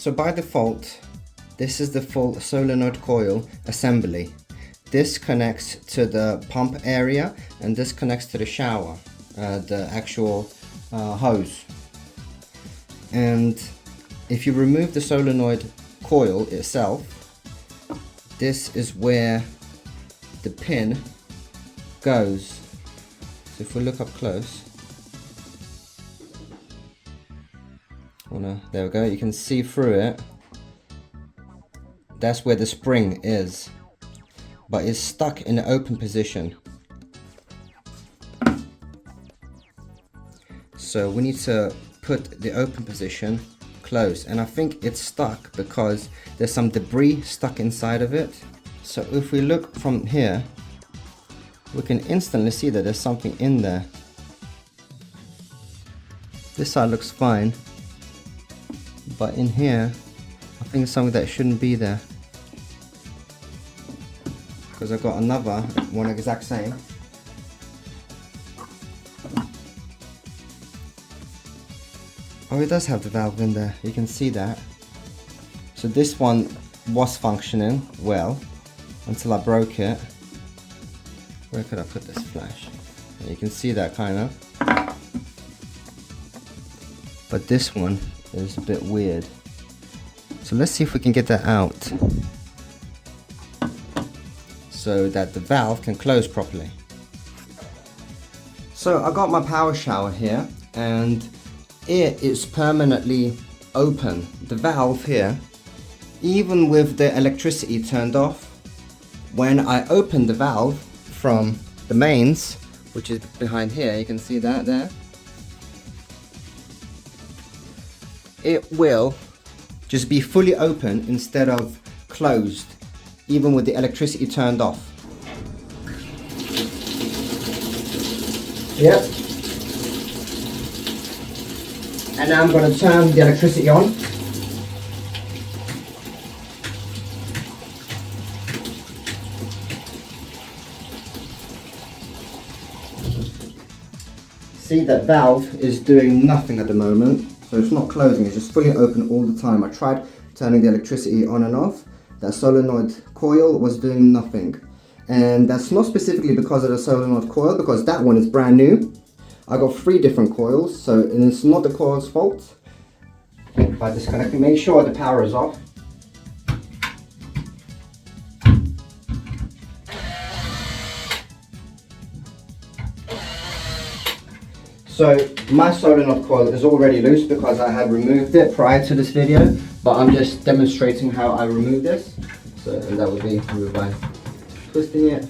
So by default, this is the full solenoid coil assembly. This connects to the pump area and this connects to the shower, the actual hose. And if you remove the solenoid coil itself, this is where the pin goes. So if we look up close, oh no, there we go, you can see through it. That's where the spring is, but it's stuck in the open position. So we need to put the open position close, and I think it's stuck because there's some debris stuck inside of it. So if we look from here, we can instantly see that there's something in there. This side looks fine, but in here I think it's something that shouldn't be there, because I've got another one exact same. Oh, it does have the valve in there, you can see that. So this one was functioning well until I broke it. Where could I put this flash? You can see that kind of. But this one is a bit weird. So let's see if we can get that out so that the valve can close properly. So I got my power shower here and it is permanently open. The valve here, even with the electricity turned off, when I open the valve from the mains, which is behind here, you can see that there, it will just be fully open instead of closed, even with the electricity turned off. Yep. And now I'm going to turn the electricity on. See, that valve is doing nothing at the moment, so it's not closing, it's just fully open all the time. I tried turning the electricity on and off. That solenoid coil was doing nothing. And that's not specifically because of the solenoid coil, because that one is brand new. I got 3 different coils, so and it's not the coil's fault. By disconnecting, make sure the power is off. So my solenoid coil is already loose because I had removed it prior to this video, but I'm just demonstrating how I remove this. So and that would be removed by twisting it.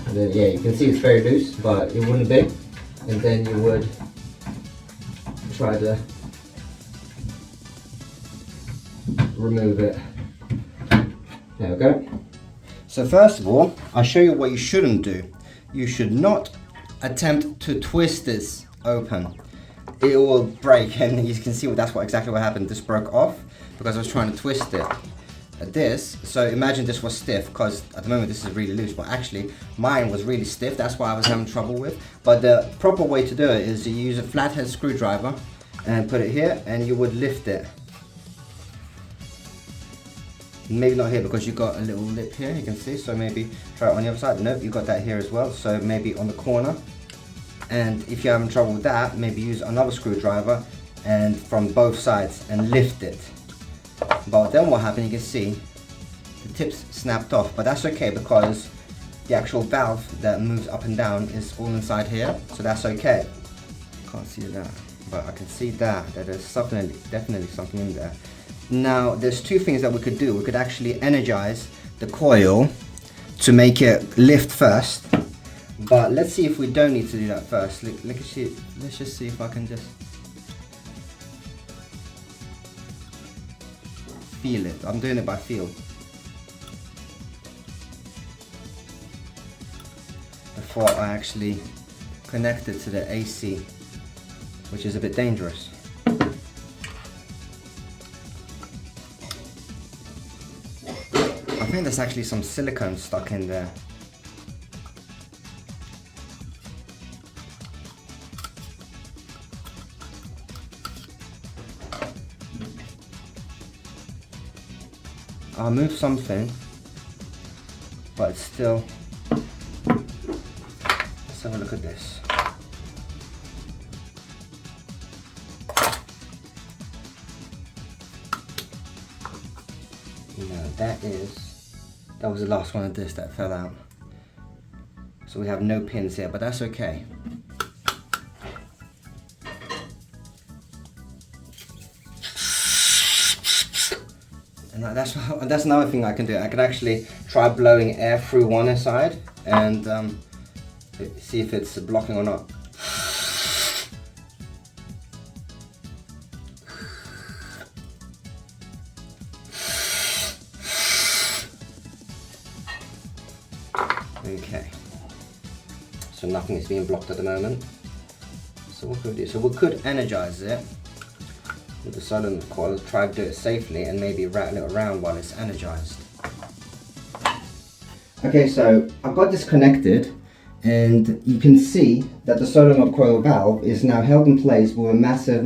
And then yeah, you can see it's very loose, but it wouldn't be. And then you would try to remove it. There we go. So first of all, I'll show you what you shouldn't do. You should not attempt to twist this open. It will break, and you can see that's exactly what happened. This broke off because I was trying to twist it. So imagine this was stiff, because at the moment this is really loose, but actually mine was really stiff. That's why I was having trouble with. But the proper way to do it is you use a flathead screwdriver and put it here, and you would lift it. Maybe not here because you got a little lip here, you can see. So maybe try it on the other side. Nope, you got that here as well. So maybe on the corner. And if you're having trouble with that, maybe use another screwdriver and from both sides and lift it. But then what happened, you can see the tips snapped off, but that's okay because the actual valve that moves up and down is all inside here, so that's okay. Can't see that, but I can see that there's definitely something in there. Now there's 2 things that we could do. We could actually energize the coil to make it lift first, but let's see if we don't need to do that first. Let's just see if I can just feel it. I'm doing it by feel. Before I actually connect it to the AC, which is a bit dangerous. I think there's actually some silicone stuck in there. I'll move something, but it's still, let's have a look at this. No, that was the last one of this that fell out. So we have no pins here, but that's okay. And that's another thing I can do. I can actually try blowing air through one side and see if it's blocking or not. Okay, so nothing is being blocked at the moment. So what could we do? So we could energize it with the solenoid coil, try to do it safely and maybe rattle it around while it's energized. Okay, so I've got this connected and you can see that the solenoid coil valve is now held in place with a massive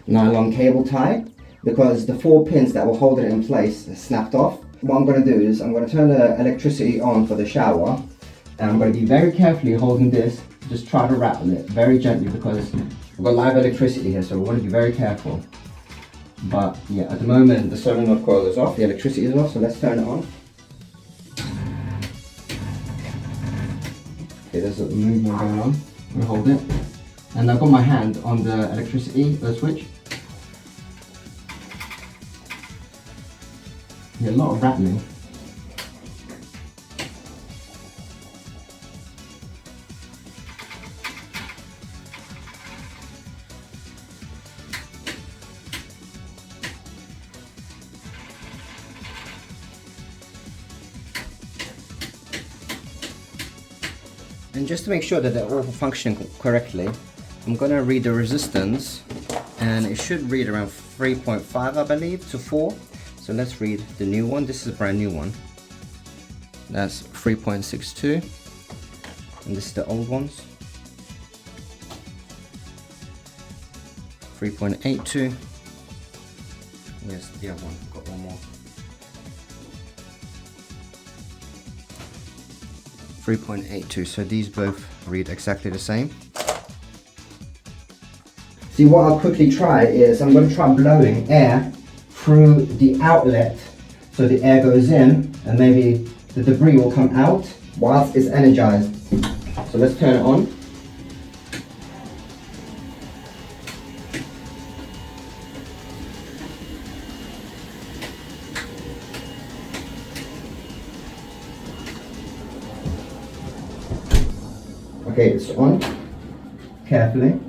nylon cable tie because the 4 pins that were holding it in place snapped off. What I'm going to do is I'm going to turn the electricity on for the shower and I'm going to be very carefully holding this, just try to rattle it very gently because we've got live electricity here, so we want to be very careful. But yeah, at the moment the solenoid coil is off, the electricity is off, so let's turn it on. Okay, there's a movement going on. I'm going to hold it. And I've got my hand on the electricity switch. Yeah, a lot of rattling. And just to make sure that they're all functioning correctly, I'm going to read the resistance, and it should read around 3.5 I believe to 4. So let's read the new one. This is a brand new one. That's 3.62, and this is the old ones. 3.82. Where's the other one? Got one more. 3.82, so these both read exactly the same. See, what I'll quickly try is I'm going to try blowing air through the outlet so the air goes in and maybe the debris will come out whilst it's energized. So let's turn it on. Okay, it's on. Carefully.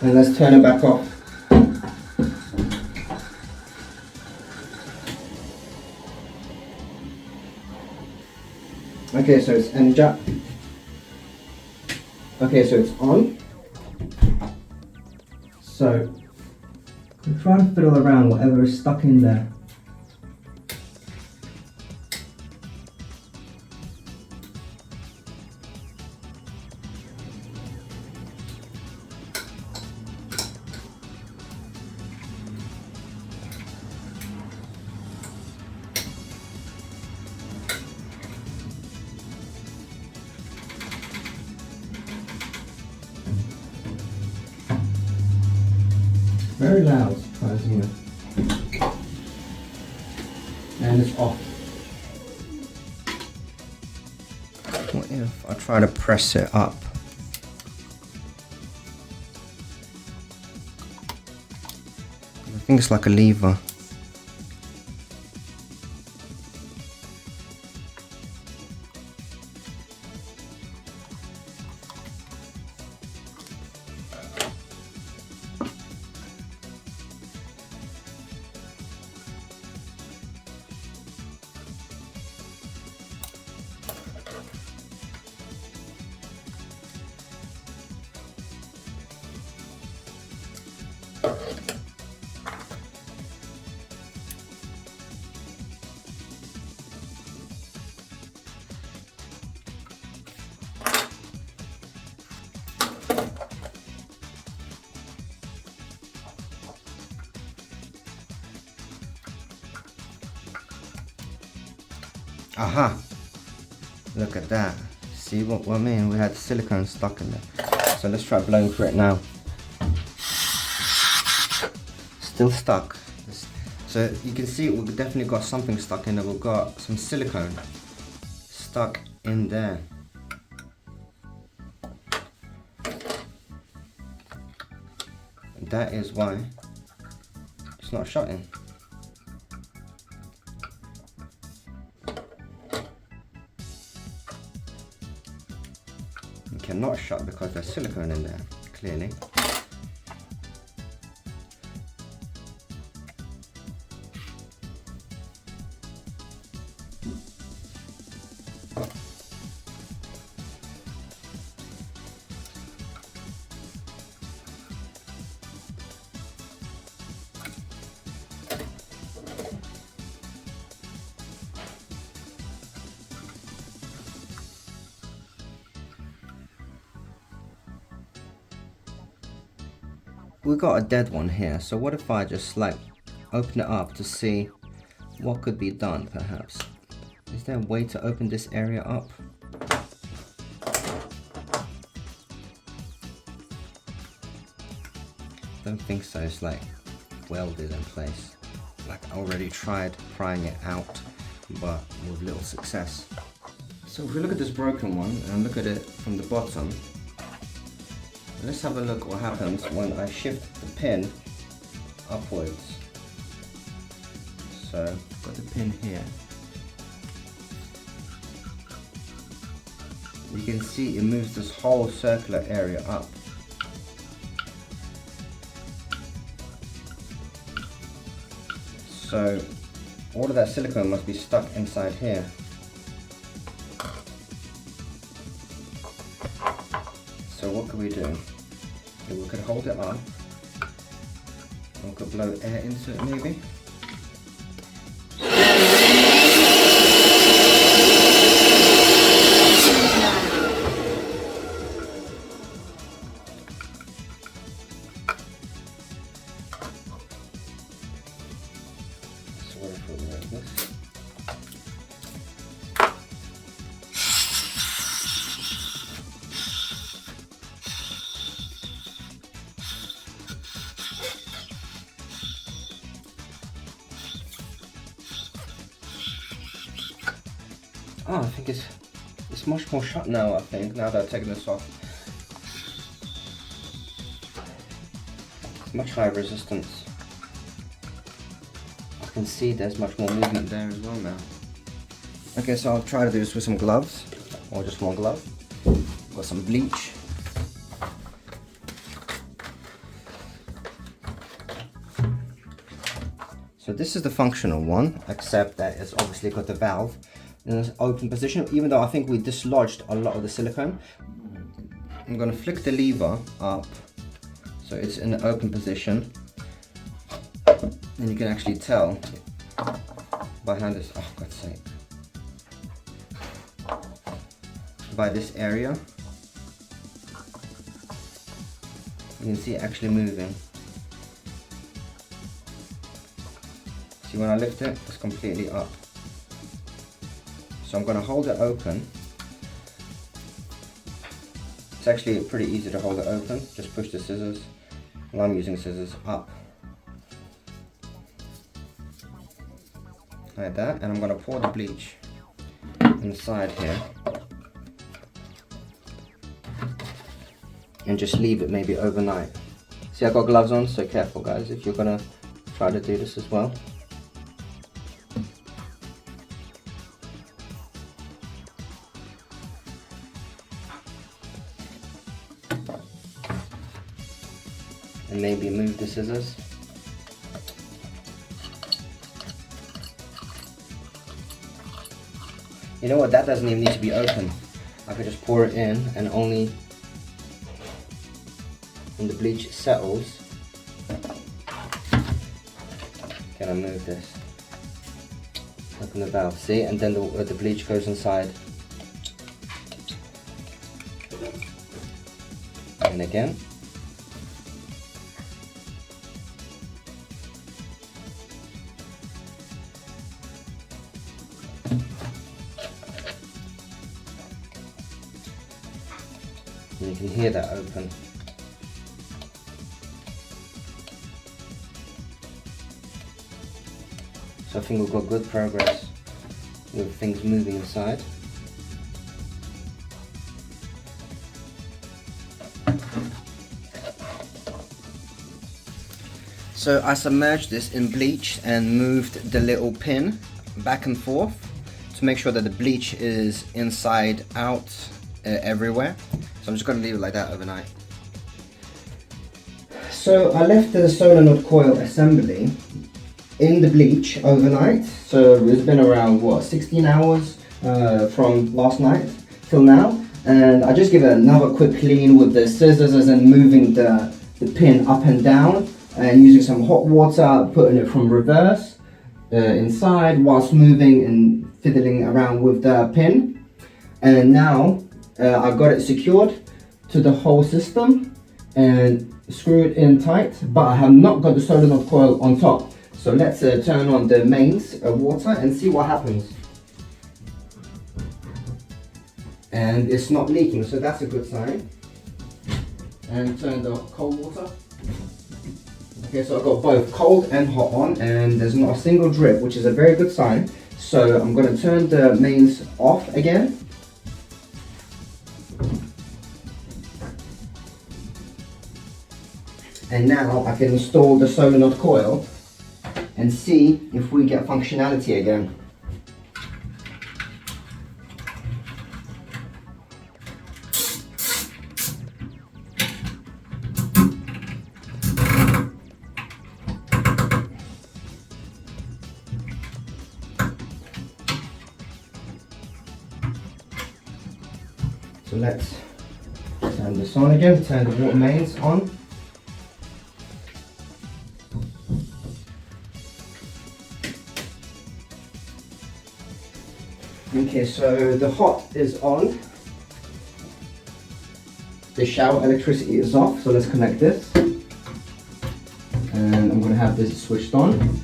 And let's turn it back off. Okay, so it's energized. Okay, so it's on. So we're trying to fiddle around whatever is stuck in there. Very loud, surprisingly. And it's off. What if I try to press it up? I think it's like a lever. Aha! Look at that. See what I mean? We had silicone stuck in there. So let's try blowing for it now. Still stuck. So you can see we've definitely got something stuck in there. We've got some silicone stuck in there. And that is why it's not shutting. It cannot shut because there's silicone in there, clearly. We got a dead one here, so what if I just like open it up to see what could be done perhaps? Is there a way to open this area up? Don't think so, it's like welded in place. Like I already tried prying it out, but with little success. So if we look at this broken one and look at it from the bottom, let's have a look what happens when I shift the pin upwards. So I've got the pin here. You can see it moves this whole circular area up. So all of that silicone must be stuck inside here. So what could we do? We could hold it up, and we could blow air into it maybe. So what if we like this? Oh, I think it's much more shut now, I think, now that I've taken this off. It's much higher resistance. I can see there's much more movement there as well now. Okay, so I'll try to do this with some gloves, or just one glove. Got some bleach. So this is the functional one, except that it's obviously got the valve in an open position, even though I think we dislodged a lot of the silicone. I'm going to flick the lever up so it's in the open position, and you can actually tell by hand this, oh God's sake, by this area you can see it actually moving. See, when I lift it, it's completely up. So I'm going to hold it open. It's actually pretty easy to hold it open. Just push the scissors, and I'm using scissors, up. Like that, and I'm going to pour the bleach inside here. And just leave it maybe overnight. See, I've got gloves on, so careful guys if you're going to try to do this as well. And maybe move the scissors. You know what, that doesn't even need to be open. I could just pour it in, and only when the bleach settles can I move this. Open the valve, see, and then the bleach goes inside. And again. And you can hear that open. So I think we've got good progress with things moving inside. So I submerged this in bleach and moved the little pin back and forth to make sure that the bleach is inside out everywhere. So I'm just going to leave it like that overnight. So I left the solenoid coil assembly in the bleach overnight. So it's been around, what, 16 hours from last night till now. And I just give it another quick clean with the scissors and moving the pin up and down and using some hot water, putting it from reverse inside whilst moving and fiddling around with the pin. And now I've got it secured to the whole system and screwed in tight, but I have not got the solenoid coil on top. So let's turn on the mains water and see what happens. And it's not leaking, so that's a good sign. And turn the cold water. Okay, so I've got both cold and hot on, and there's not a single drip, which is a very good sign. So I'm going to turn the mains off again. And now I can install the solenoid coil and see if we get functionality again. So let's turn this on again, turn the water mains on. Okay, so the hot is on. The shower electricity is off, so let's connect this. And I'm going to have this switched on.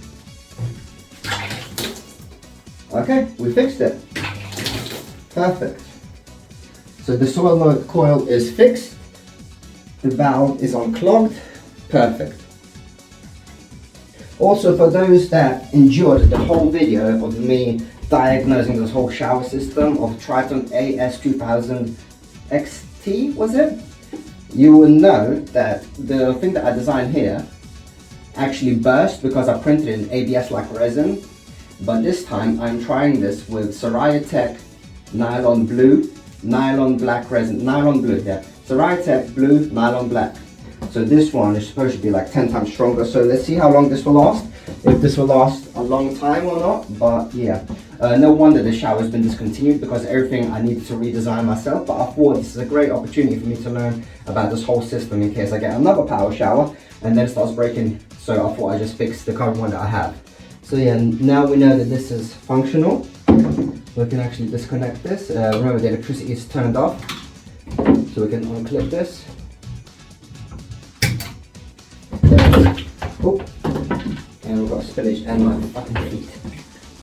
Okay, we fixed it. Perfect. So the solenoid coil is fixed. The valve is unclogged. Perfect. Also, for those that enjoyed the whole video of me diagnosing this whole shower system of Triton AS2000 XT, was it? You will know that the thing that I designed here actually burst because I printed it in ABS-like resin. But this time I'm trying this with Soraya Tech nylon blue, nylon black resin, nylon blue, yeah. Soraya Tech blue, nylon black. So this one is supposed to be like 10 times stronger. So let's see how long this will last. If this will last a long time or not, but yeah. No wonder the shower has been discontinued because everything I needed to redesign myself, but I thought this is a great opportunity for me to learn about this whole system in case I get another power shower and then it starts breaking. So I thought I just fix the current one that I have. So yeah, now we know that this is functional. We can actually disconnect this. Remember, the electricity is turned off, so we can unclip this. Oh, and we've got spillage and my fucking feet.